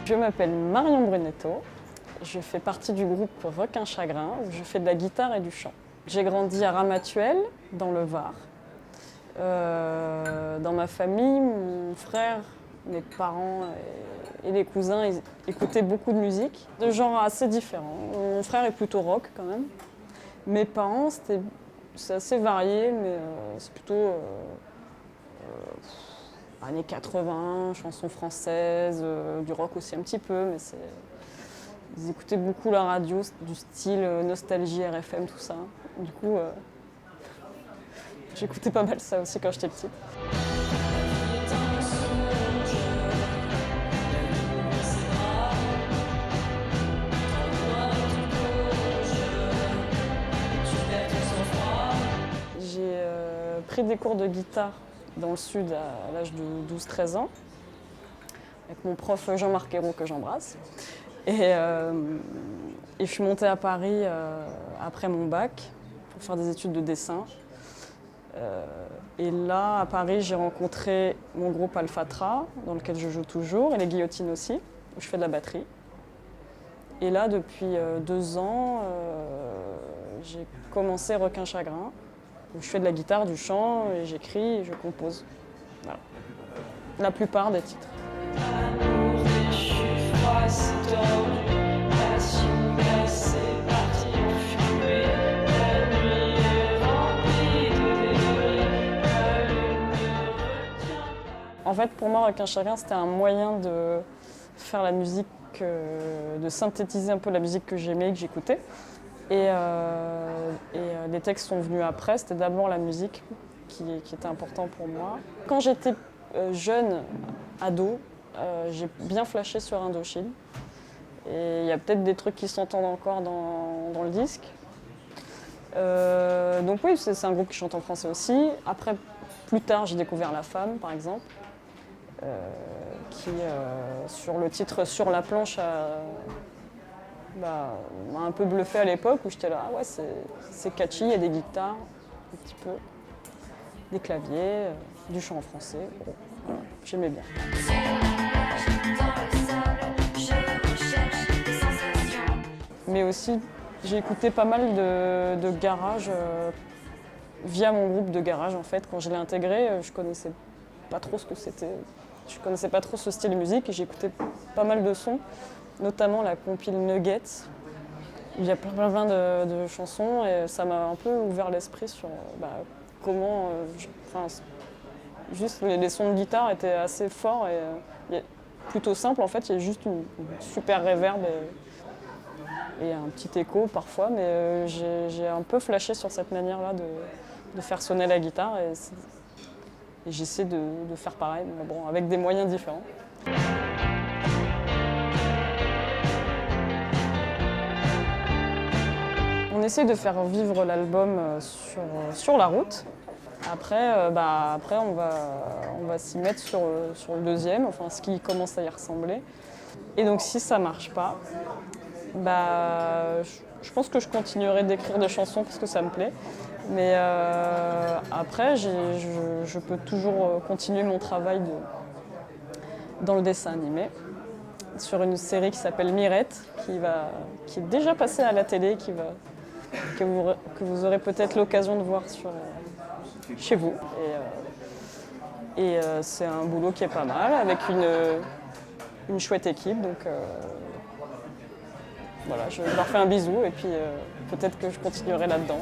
Je m'appelle Marion Brunetto, je fais partie du groupe Requin Chagrin où je fais de la guitare et du chant. J'ai grandi à Ramatuelle, dans le Var. Dans ma famille, mon frère, mes parents et les cousins ils écoutaient beaucoup de musique, de genres assez différents. Mon frère est plutôt rock quand même. Mes parents, c'est assez varié, mais c'est plutôt années 80, chansons françaises, du rock aussi un petit peu, mais ils écoutaient beaucoup la radio, du style Nostalgie, RFM, tout ça. Du coup, j'écoutais pas mal ça aussi quand j'étais petite. J'ai pris des cours de guitare dans le sud à l'âge de 12-13 ans, avec mon prof Jean-Marc Ayrault que j'embrasse. Et je suis montée à Paris après mon bac pour faire des études de dessin. Et là, à Paris, j'ai rencontré mon groupe Alphatra, dans lequel je joue toujours, et les Guillotines aussi, où je fais de la batterie. Et là, depuis 2 ans, j'ai commencé Requin Chagrin, où je fais de la guitare, du chant, et j'écris et je compose. Voilà. La plupart des titres. Amour déchu, froid, c'est tordu, passion glacée, partie en fumée. La nuit est remplie de délire, la lune ne retient pas. En fait, pour moi, Requin Chagrin, c'était un moyen de faire la musique, de synthétiser un peu la musique que j'aimais et que j'écoutais. Et les textes sont venus après. C'était d'abord la musique qui était important pour moi. Quand j'étais jeune, ado, j'ai bien flashé sur Indochine. Et il y a peut-être des trucs qui s'entendent encore dans le disque. Donc oui, c'est un groupe qui chante en français aussi. Après, plus tard, j'ai découvert La Femme, par exemple, qui, sur le titre Sur la planche, m'a un peu bluffé à l'époque, où j'étais là, ah ouais, c'est catchy, il y a des guitares, un petit peu, des claviers, du chant en français. Bon, voilà, j'aimais bien. Mais aussi, j'ai écouté pas mal de garage via mon groupe de garage en fait. Quand je l'ai intégré, je connaissais pas trop ce que c'était. Je connaissais pas trop ce style de musique et j'écoutais pas mal de sons, notamment la compile Nuggets. Il y a plein de chansons et ça m'a un peu ouvert l'esprit sur comment. Juste les sons de guitare étaient assez forts et plutôt simples en fait. Il y a juste une super reverb et un petit écho parfois, mais j'ai un peu flashé sur cette manière-là de faire sonner la guitare et j'essaie de faire pareil, mais bon, avec des moyens différents. On essaie de faire vivre l'album sur la route. Après, on va s'y mettre sur le deuxième, enfin ce qui commence à y ressembler. Et donc si ça marche pas, je pense que je continuerai d'écrire des chansons parce que ça me plaît. Mais après, je peux toujours continuer mon travail dans le dessin animé sur une série qui s'appelle Mirette, qui est déjà passée à la télé, que vous aurez peut-être l'occasion de voir chez vous. Et c'est un boulot qui est pas mal, avec une chouette équipe. Donc voilà, je leur fais un bisou et puis peut-être que je continuerai là-dedans.